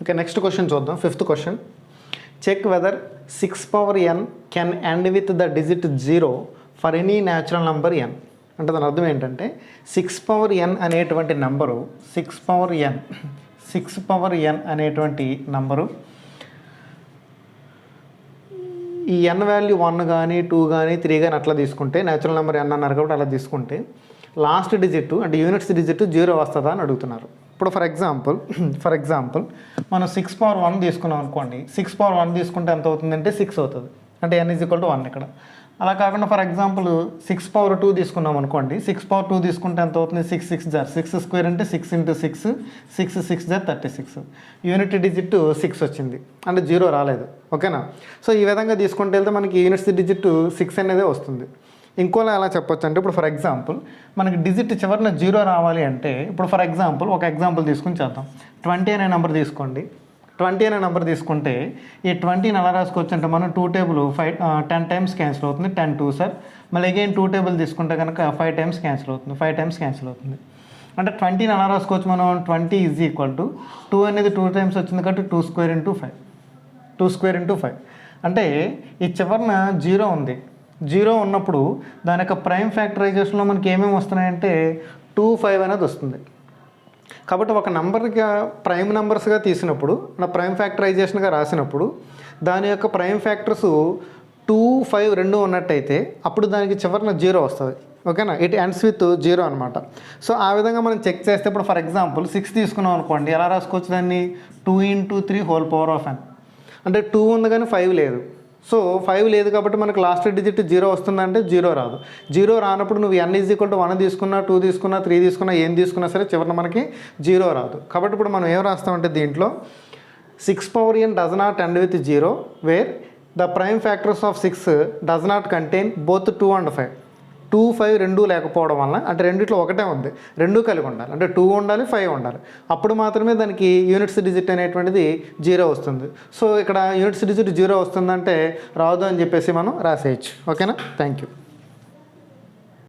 Okay, next question చూద్దాం. 5th question. Check whether 6 power n can end with the digit 0 for any natural number n. అంటే దాని అర్థం ఏంటంటే 6 power n అనేటువంటి number 6 power n అనేటువంటి number ఈ n value 1 కానీ 2 కానీ 3 కానీ అట్లా తీసుకుంటే, న్యాచురల్ నెంబర్ n అన్నారు కాబట్టి అలా తీసుకుంటే లాస్ట్ డిజిట్ అంటే యూనిట్స్ డిజిట్ 0 వస్తుందా అని అడుగుతున్నారు. ఇప్పుడు ఫర్ ఎగ్జాంపుల్ మనం 6 పవర్ 1 తీసుకున్నాం అనుకోండి. 6 పవర్ 1 తీసుకుంటే ఎంత అవుతుందంటే 6 అవుతుంది. అంటే n = 1 ఇక్కడ. అలా కాకుండా ఫర్ ఎగ్జాంపుల్ 6 పవర్ 2 తీసుకున్నాం అనుకోండి. 6 పవర్ 2 తీసుకుంటే ఎంత అవుతుంది? 6 6 జార్ 6 స్క్వేర్ అంటే 6 × 6 6 6 జార్ 36. యూనిట్ డిజిట్ 6 వచ్చింది, అంటే 0 రాలేదు. ఓకేనా? సో ఈ విధంగా తీసుకుంటే వెళ్తే మనకి యూనిట్స్ డిజిట్ 6 అనేది వస్తుంది. ఇంకోలా ఎలా చెప్పొచ్చు అంటే, ఇప్పుడు ఫర్ ఎగ్జాంపుల్ మనకి డిజిట్ చివరిన 0 రావాలి అంటే, ఇప్పుడు ఫర్ ఎగ్జాంపుల్ ఒక ఎగ్జాంపుల్ తీసుకుని చేద్దాం. 20 అనే నెంబర్ తీసుకోండి. 20 అనే నెంబర్ తీసుకుంటే ఈ 20ని ఎలా రాసుకోవచ్చు అంటే, మనం 2 టేబుల్ 10 టైమ్స్ క్యాన్సిల్ అవుతుంది. 10 2 సార్. మళ్ళీ అగైన్ 2 టేబుల్ తీసుకుంటే కనుక 5 టైమ్స్ క్యాన్సిల్ అవుతుంది. 5 టైమ్స్ క్యాన్సిల్ అవుతుంది. అంటే 20ని ఎలా రాసుకోవచ్చు మనం? 20 = 2 అనేది 2 టైమ్స్ వచ్చింది కాబట్టి 2 స్క్వేర్ × 5. 2 స్క్వేర్ × 5 అంటే ఈ చివరిన 0 ఉంది. 0 ఉన్నప్పుడు దాని యొక్క ప్రైమ్ ఫ్యాక్టరైజేషన్లో మనకి ఏమేమి వస్తున్నాయంటే 2 5 అనేది వస్తుంది. కాబట్టి ఒక నెంబర్కి ప్రైమ్ నెంబర్స్గా తీసినప్పుడు, నా ప్రైమ్ ఫ్యాక్టరైజేషన్గా రాసినప్పుడు దాని యొక్క ప్రైమ్ ఫ్యాక్టర్స్ 2 5 రెండు ఉన్నట్టయితే అప్పుడు దానికి చివరిన 0 వస్తుంది. ఓకేనా? ఇట్ ఎండ్స్ విత్ 0 అనమాట. సో ఆ విధంగా మనం చెక్ చేస్తే, ఇప్పుడు ఫర్ ఎగ్జాంపుల్ 6 తీసుకున్నాం అనుకోండి. ఎలా రాసుకోవచ్చు దాన్ని? 2 × 3 హోల్ పవర్ ఆఫ్ n. అంటే 2 ఉంది కానీ 5 లేదు. సో 5 లేదు కాబట్టి మనకు లాస్ట్ డిజిట్ 0 వస్తుందంటే 0 రాదు. 0 రానప్పుడు నువ్వు n = 1 తీసుకున్నా, 2 తీసుకున్నా, 3 తీసుకున్నా, ఏం తీసుకున్నా సరే చివరిన మనకి 0 రాదు. కాబట్టి ఇప్పుడు మనం ఏం రాస్తామంటే దీంట్లో 6 power n does not end with 0 wear the prime factors of 6 does not contain both 2 and 5. 2 5 రెండు లేకపోవడం వల్ల, అంటే రెండిట్లో ఒకటే ఉంది, రెండు కలిగి ఉండాలి. అంటే 2 ఉండాలి, 5 ఉండాలి. అప్పుడు మాత్రమే దానికి యూనిట్స్ డిజిట్ అనేటువంటిది 0 వస్తుంది. సో ఇక్కడ యూనిట్స్ డిజిట్ 0 వస్తుందంటే రాదు అని చెప్పేసి మనం రాసేయచ్చు. ఓకేనా? Thank you.